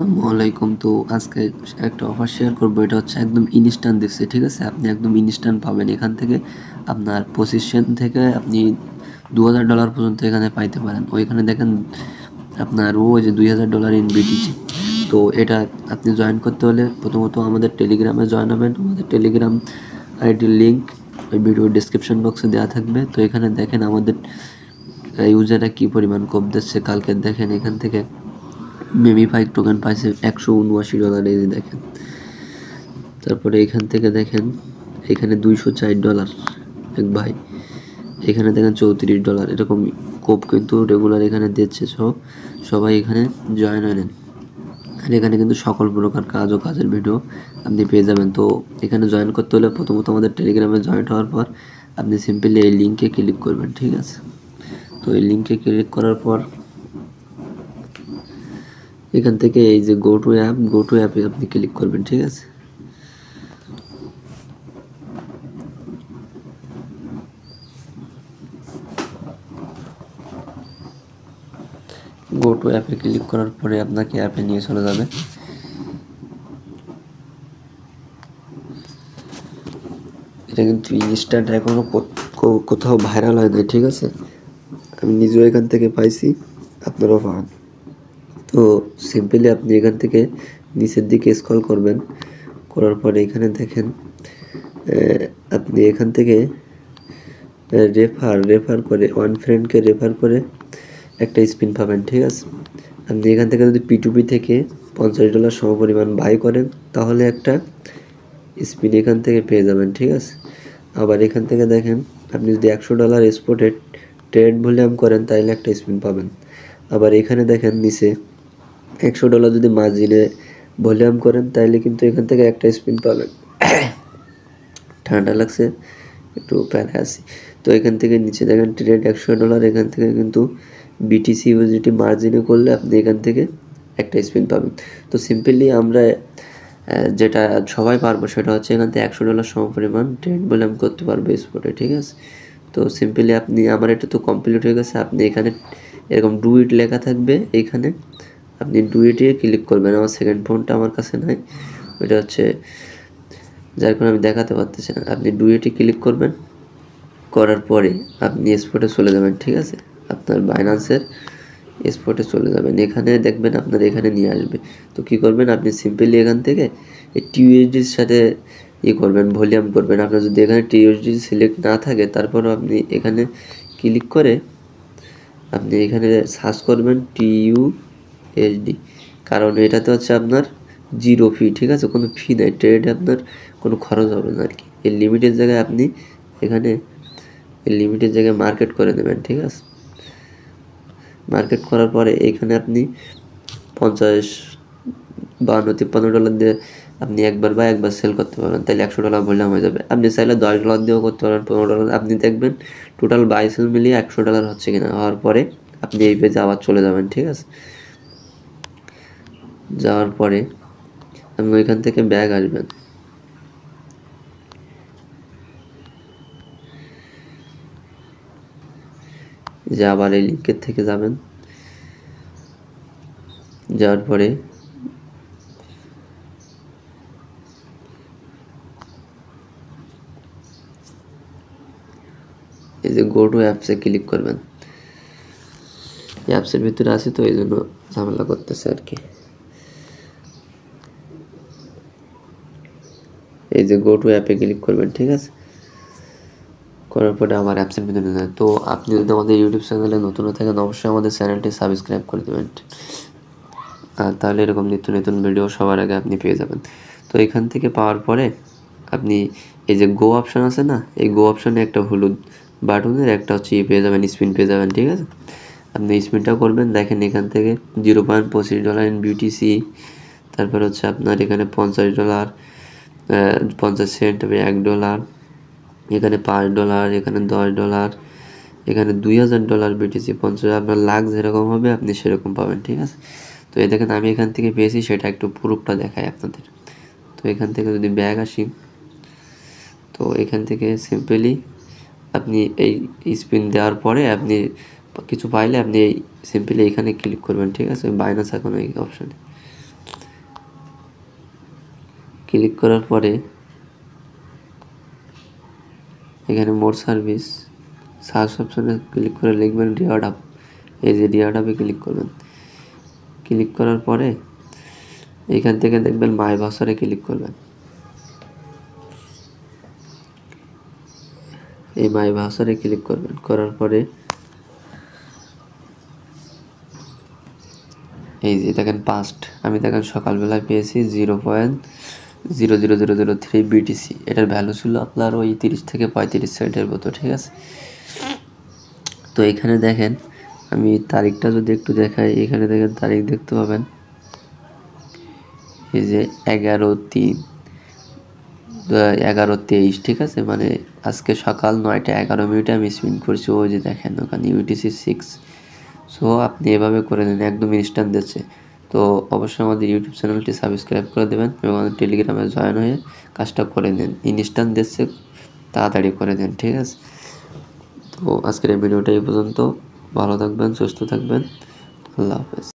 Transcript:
আসসালামাইকুম। তো আজকে একটা অফার শেয়ার করবো, এটা হচ্ছে একদম ইনস্ট্যান্ট দিচ্ছে, ঠিক আছে? আপনি একদম ইনস্ট্যান্ট পাবেন এখান থেকে। আপনার পজিশন থেকে আপনি $2000 পর্যন্ত এখানে পাইতে পারেন। ওইখানে দেখেন আপনার ওই যে $2000 ইন বিটিসি। তো এটা আপনি জয়েন করতে হলে প্রথমত আমাদের টেলিগ্রামে জয়েন হবেন। আমাদের টেলিগ্রাম আইডির লিঙ্ক ওই ভিডিও ডিসক্রিপশন বক্সে দেওয়া থাকবে। তো এখানে দেখেন আমাদের ইউজাররা কী পরিমাণ কোপ দিচ্ছে। কালকে দেখেন এখান থেকে মেমি 5 টোকেন পাইছে $179, এই যে দেখেন। তারপরে এখান থেকে দেখেন এখানে $204 এক ভাই, এখানে দেখেন $34, এরকম কোপ কিন্তু রেগুলার এখানে দিচ্ছে। সবাই এখানে জয়েন হয়ে নেন। আর এখানে কিন্তু সকল প্রকার কাজ ও কাজের ভিডিও আপনি পেয়ে যাবেন। তো এখানে জয়েন করতে হলে প্রথমত আমাদের টেলিগ্রামে জয়েন হওয়ার পর আপনি সিম্পলি এই লিঙ্কে ক্লিক করবেন, ঠিক আছে? তো এই লিঙ্কে ক্লিক করার পর এখান থেকে এই যে গো টু অ্যাপে আপনি ক্লিক করবেন, ঠিক আছে? গো টু অ্যাপে ক্লিক করার পরে আপনাকে অ্যাপে নিয়ে চলে যাবে। এটা কিন্তু ইনস্ট্যান্ট, এখনো কোথাও ভাইরাল হয় নাই, ঠিক আছে? আমি নিজেও এখান থেকে পাইছি, আপনারাও পান। তো সিম্পলি আপনি এখান থেকে নিচের দিকে স্ক্রল করবেন, করার পরে এখানে দেখেন আপনি এখান থেকে রেফার করে ওয়ান ফ্রেন্ডকে রেফার করে একটা স্পিন পাবেন, ঠিক আছে? আপনি এখান থেকে যদি P2P থেকে $50 সমপরিমাণ বাই করেন তাহলে একটা স্পিন এখান থেকে পেয়ে যাবেন, ঠিক আছে? আবার এখান থেকে দেখেন আপনি যদি $100 স্পটে ট্রেড ভলিউম করেন তাহলে একটা স্পিন পাবেন। আবার এখানে দেখেন নিচে $100 যদি মার্জিনে ভলিউম করেন তাহলে কিন্তু এখান থেকে একটা স্পিন পাবেন। ঠান্ডা লাগছে, একটু প্যারা আছি। তো এখান থেকে নিচে দেখেন ট্রেড $100, এখান থেকে কিন্তু বিটিসি ইউএসডিটি মার্জিনে করলে আপনি এখান থেকে একটা স্পিন পাবেন। তো সিম্পলি আমরা যেটা সবাই পারবো সেটা হচ্ছে এখান থেকে $100 সমপরিমাণ ট্রেড ভলিউম করতে পারবো স্পটে, ঠিক আছে? তো সিম্পলি আপনি, আমার এটা তো কমপ্লিট হয়ে গেছে। আপনি এখানে এরকম ডু ইট লেখা থাকবে, এইখানে আপনি ডু ইটে ক্লিক করবেন। আমার সেকেন্ড ফোনটা আমার কাছে নাই, ওইটা হচ্ছে যার কারণে আমি দেখাতে পারতেছি না। আপনি ডু ইটে ক্লিক করবেন, করার পরে আপনি স্পটে চলে যাবেন, ঠিক আছে? আপনার বাইন্যান্সের স্পটে চলে যাবেন, এখানে দেখবেন আপনার এখানে নিয়ে আসবে। তো কী করবেন, আপনি সিম্পলি এখান থেকে এই টিউএসডির সাথে করবেন, ভলিউম করবেন। আপনার যদি এখানে টিউএসডি সিলেক্ট না থাকে তারপরও আপনি এখানে ক্লিক করে আপনি এখানে সার্চ করবেন টিউএসডি, কারণ এটাতে হচ্ছে আপনার 0 ফি, ঠিক আছে? কোনো ফি নেই, ট্রেডে আপনার কোনো খরচ হবে না আর কি। এই লিমিটের জায়গায় আপনি এখানে এই লিমিটের জায়গায় মার্কেট করে দেবেন, ঠিক আছে? মার্কেট করার পরে এখানে আপনি 50, 52, $53 দিয়ে আপনি একবার সেল করতে পারবেন, তাহলে $100 ভলিউম হয়ে যাবে। আপনি চাইলে $10 দিয়েও করতে পারেন, $15। আপনি দেখবেন টোটাল বাই সেল মিলিয়ে $100 হচ্ছে কিনা। হওয়ার পরে আপনি এই পেজে আবার চলে যাবেন, ঠিক আছে? যাওয়ার পরে আপনি ওইখান থেকে ব্যাগ আসবেন, যে আবার এই লিঙ্কের থেকে যাবেন। যাওয়ার পরে এই যে গো টু অ্যাপসে ক্লিক করবেন। অ্যাপসের ভিতরে আছে তো এই জন্য ঝামেলা করতেছে আর কি। এই যে গো টু অ্যাপে ক্লিক করবেন, ঠিক আছে? করার পরে আমার অ্যাপসের ভিতরে যায়। তো আপনি যদি আমাদের ইউটিউব চ্যানেলে নতুন থাকেন অবশ্যই আমাদের চ্যানেলটি সাবস্ক্রাইব করে দেবেন, আর তাহলে এরকম নিত্য নতুন ভিডিও সবার আগে আপনি পেয়ে যাবেন। তো এখান থেকে পাওয়ার পরে আপনি এই যে গো অপশান আছে না, এই গো অপশানে একটা হলুদ বাটনের একটা হচ্ছে পেয়ে যাবেন, স্পিন পেয়ে যাবেন, ঠিক আছে? আপনি স্পিনটা করবেন, দেখেন এখান থেকে $0.25 ইন বিউটিসি, তারপর হচ্ছে আপনার এখানে $50, 50 সেন্ট, $1, এখানে $5, এখানে $10, এখানে $2000 বিটিসি 50, আপনার লাখ যেরকম হবে আপনি সেরকম পাবেন, ঠিক আছে? তো এই দেখেন আমি এখান থেকে পেয়েছি, সেটা একটু প্রুফটা দেখাই আপনাদের। তো এখান থেকে যদি ব্যাগ আসি, তো এখান থেকে সিম্পলি আপনি এই স্পিন দেওয়ার পরে আপনি কিছু পাইলে আপনি এই সিম্পলি এখানে ক্লিক করবেন, ঠিক আছে? বাইনান্স এখন এই অপশানে ক্লিক করার পরে এখানে মোর সার্ভিস সার্চ অপশনে ক্লিক করে লিখবেন রিওয়ার্ড হাব। এই যে রিওয়ার্ড হাবে ক্লিক করবেন। ক্লিক করার পরে এখান থেকে দেখবেন মাই ভাউচারে ক্লিক করবেন। এই মাই ভাউচারে ক্লিক করবেন, করার পরে এই যে দেখেন পাস্ট, আমি দেখেন সকালবেলায় পেয়েছি 0.00003 বিটিসি। এটার ভ্যালু ছিল আপনার ওই 30 থেকে 35 সেন্টের মতো, ঠিক আছে। তো এখানে দেখেন আমি তারিখটা যদি একটু দেখাই, এখানে দেখেন তারিখ দেখতে পাবেন এই যে 11:23, ঠিক আছে। মানে আজকে সকাল 9:11 আমি স্পিন করছি। ওই যে দেখেন ওখানে ইউটিসি 6। সো আপনি এভাবে করে নেন, একদম ইনস্ট্যান্ট দিচ্ছে। তো অবশ্যই আমাদের ইউটিউব চ্যানেলটি সাবস্ক্রাইব করে দেবেন এবং আমাদের টেলিগ্রামে জয়েন হয়ে কাজটা করে নেন। ইনস্ট্যান্ট দিচ্ছে, তাড়াতাড়ি করে দেন, ঠিক আছে। তো আজকের এই ভিডিওটা এই পর্যন্ত। ভালো থাকবেন, সুস্থ থাকবেন, আল্লাহ হাফেজ।